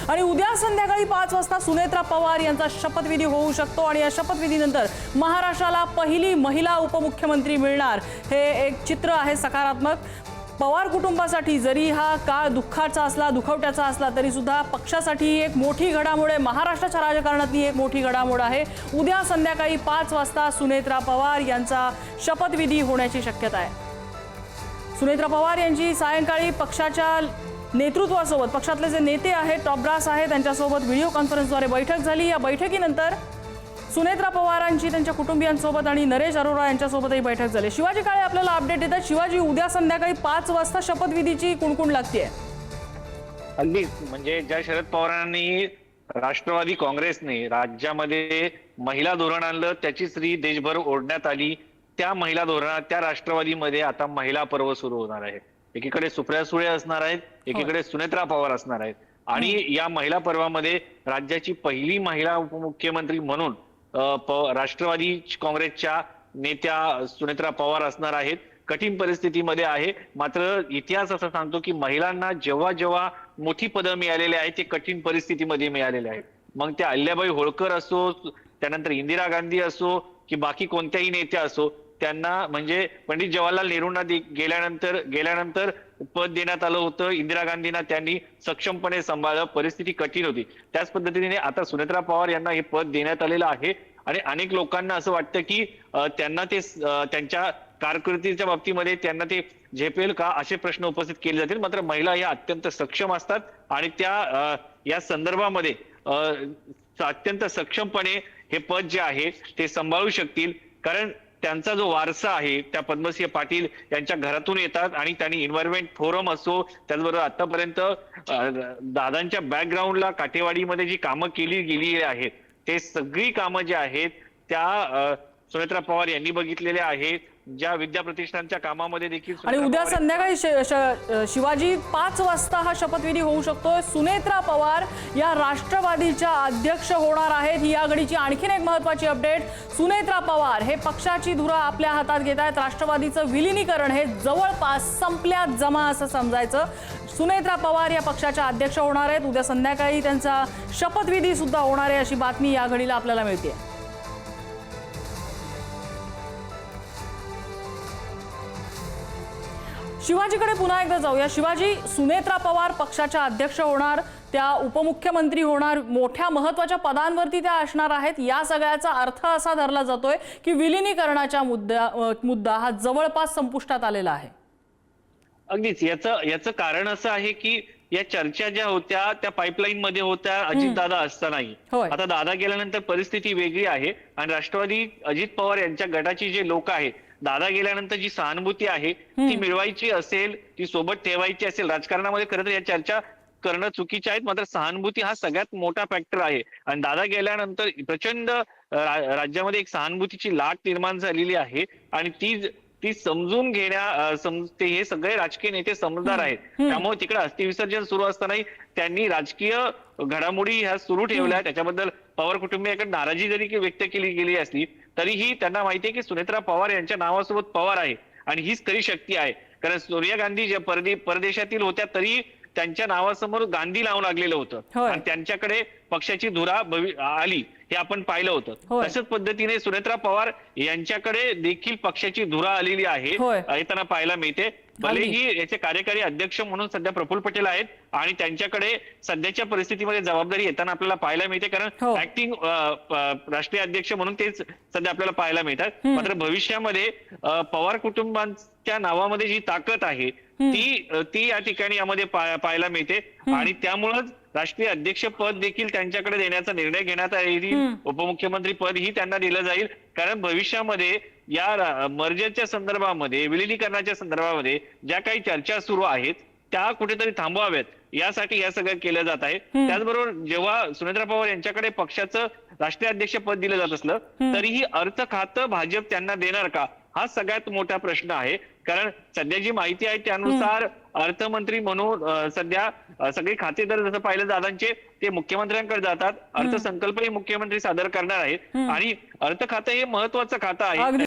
आणि उद्या संध्याकाळी 5 वाजता सुनेत्रा पवार यांचा शपथविधी होऊ शकतो आणि या शपथविधीनंतर महाराष्ट्राला पहिली महिला उपमुख्यमंत्री मिळणार। हे एक चित्र आहे सकारात्मक। पवार कुटुंबासाठी जरी हा काळ दुःखाचा असला, दुखवट्याचा असला, तरी सुद्धा पक्षासाठी एक मोठी घडामोड आहे, महाराष्ट्राच्या राजकारणातली एक मोठी घडामोड आहे। उद्या संध्याकाळी 5 वाजता सुनेत्रा पवार यांचा शपथविधी होण्याची शक्यता आहे। सुनेत्रा पवार यांची सायंकाळी पक्षाच्या नेतृत्वासोबत, पक्षातले जे नेते आहेत, टॉप ब्रास आहेत, त्यांच्यासोबत व्हिडिओ कॉन्फरन्सद्वारे बैठक झाली। या बैठकीनंतर सुनेत्रा पवारांची त्यांच्या कुटुंबियांसोबत आणि नरेश अरोरा यांच्यासोबतही बैठक झाली। शिवाजी काळे आपल्याला अपडेट देतात। शिवाजी, उद्या संध्याकाळी 5 वाजता शपथविधीची कुणकुण लागतेय? अगदी म्हणजे ज्या शरद पवारांनी राष्ट्रवादी काँग्रेसने राज्यामध्ये महिला धोरण आणलं, त्याची श्री देशभर ओढण्यात आली, त्या महिला धोरणात, त्या राष्ट्रवादीमध्ये आता महिला पर्व सुरू होणार आहे। एकीकडे सुप्रिया सुळे असणार आहेत, एकीकडे सुनेत्रा पवार असणार आहेत आणि या महिला पर्वामध्ये राज्याची पहिली महिला उपमुख्यमंत्री म्हणून राष्ट्रवादी काँग्रेसच्या नेत्या सुनेत्रा पवार असणार आहेत। कठीण परिस्थितीमध्ये आहे, मात्र इतिहास असं सांगतो की महिलांना जेव्हा जेव्हा मोठी पदं मिळालेली आहेत ते कठीण परिस्थितीमध्ये मिळालेले आहेत। मग त्या अहिल्याबाई होळकर असो, त्यानंतर इंदिरा गांधी असो की बाकी कोणत्याही नेत्या असो, त्यांना म्हणजे पंडित जवाहरलाल नेहरूंना गेल्यानंतर पद देण्यात आलं होतं। इंदिरा गांधींना त्यांनी सक्षमपणे सांभाळलं, परिस्थिती कठीण होती। त्याच पद्धतीने आता सुनेत्रा पवार यांना हे पद देण्यात आलेलं आहे आणि अनेक लोकांना असं वाटतं की त्यांना ते त्यांच्या कारकिर्दीच्या बाबतीमध्ये त्यांना ते झेपेल का, असे प्रश्न उपस्थित केले जातील। मात्र महिला या अत्यंत सक्षम असतात आणि त्या या संदर्भामध्ये अत्यंत सक्षमपणे हे पद जे आहे ते सांभाळू शकतील, कारण त्यांचा जो वारसा आहे त्या पद्मसिंह पाटील यांच्या घरातून येतात आणि त्यांनी एन्व्हायरमेंट फोरम असो, त्याचबरोबर आतापर्यंत दादांच्या बॅकग्राऊंडला काठेवाडीमध्ये जी कामं केली गेली आहेत ते सगळी कामं जी आहेत त्या सुनेत्रा पवार यांनी बघितलेले आहेत। ज्या विद्याप्रतिष्ठानच्या कामामध्ये देखील आणि उद्या संध्याकाळी शिवाजी 5 वाजता हा शपथविधी होऊ शकतोय। सुनेत्रा पवार या राष्ट्रवादीच्या अध्यक्ष होणार आहेत। ही या घडीची आणखीन एक महत्त्वाची अपडेट। सुनेत्रा पवार हे पक्षाची धुरा आपल्या हातात घेत आहेत। राष्ट्रवादीचं विलीनीकरण हे जवळपास संपल्यात जमा असं समजायचं। सुनेत्रा पवार या पक्षाच्या अध्यक्ष होणार आहेत। उद्या संध्याकाळी त्यांचा शपथविधी सुद्धा होणार आहे अशी बातमी या घडीला आपल्याला मिळते। शिवाजीकडे पुन्हा एकदा जाऊया। शिवाजी, सुनेत्रा पवार पक्षाच्या अध्यक्ष होणार, त्या उपमुख्यमंत्री होणार, मोठ्या महत्त्वाच्या पदांवरती त्या असणार आहेत। या सगळ्याचा अर्थ असा धरला जातोय की विलीनीकरणाचा मुद्दा हा जवळपास संपुष्टात आलेला आहे। अगदीच याचं कारण असं आहे की या चर्चा ज्या होत्या त्या पाईपलाईन मध्ये होत्या अजित दादा असतानाही। आता दादा गेल्यानंतर परिस्थिती वेगळी आहे आणि राष्ट्रवादी अजित पवार यांच्या गटाची जे लोक आहेत, दादा गेल्यानंतर जी सहानुभूती आहे ती मिळवायची असेल, ती सोबत ठेवायची असेल, राजकारणामध्ये खरं तर या चर्चा करणं चुकीच्या आहेत, मात्र सहानुभूती हा सगळ्यात मोठा फॅक्टर आहे। आणि दादा गेल्यानंतर प्रचंड राज्यामध्ये एक सहानुभूतीची लाट निर्माण झालेली आहे आणि ती समजून हे सगळे राजकीय नेते समजदार आहेत। त्यामुळे तिकडे अस्थिविसर्जन सुरू असतानाही त्यांनी राजकीय घडामोडी ह्या सुरू ठेवल्या। त्याच्याबद्दल पवार कुटुंबियाकडे नाराजी जरी व्यक्त केली गेली असली तरीही त्यांना माहिती आहे की सुनेत्रा पवार यांच्या नावासोबत पवार आहे आणि हीच खरी शक्ती आहे। कारण सोनिया गांधी ज्या परदेशातील होत्या तरी त्यांच्या नावासमोर गांधी नाव लागलेलं होतं आणि त्यांच्याकडे पक्षाची धुरा आली हे आपण पाहिलं होतं। तशाच पद्धतीने सुनेत्रा पवार यांच्याकडे देखील पक्षाची धुरा आलेली आहे येताना पाहायला मिळते। भलेही याचे कार्यकारी अध्यक्ष म्हणून सध्या प्रफुल्ल पटेल आहेत आणि त्यांच्याकडे सध्याच्या परिस्थितीमध्ये जबाबदारी येताना आपल्याला पाहायला मिळते, कारण ऍक्टिंग राष्ट्रीय अध्यक्ष म्हणून तेच सध्या आपल्याला पाहायला मिळतात। मात्र भविष्यामध्ये पवार कुटुंबाच्या नावामध्ये जी ताकद आहे ती या ठिकाणी यामध्ये पाहायला मिळते आणि त्यामुळेच राष्ट्रीय अध्यक्ष पद देखील त्यांच्याकडे देण्याचा निर्णय घेण्यात येईल। उपमुख्यमंत्री पद ही त्यांना दिलं जाईल, कारण भविष्यामध्ये या मर्जरच्या संदर्भामध्ये, विलीनीकरणाच्या संदर्भामध्ये ज्या काही चर्चा सुरू आहेत त्या कुठेतरी थांबवाव्यात यासाठी या सगळं केलं जात आहे। त्याचबरोबर जेव्हा सुनेत्रा पवार यांच्याकडे पक्षाचं राष्ट्रीय अध्यक्ष पद दिलं जात असलं तरीही अर्थ खातं भाजप त्यांना देणार का, हा सगळ्यात मोठा प्रश्न आहे। कारण सध्या जी माहिती आहे त्यानुसार अर्थमंत्री म्हणून सध्या सगळे खातेदार जसं पाहिलं दादांचे ते मुख्यमंत्र्यांकडे जातात, अर्थसंकल्पही मुख्यमंत्री सादर करणार आहेत आणि अर्थ खातं हे महत्वाचं खातं आहे।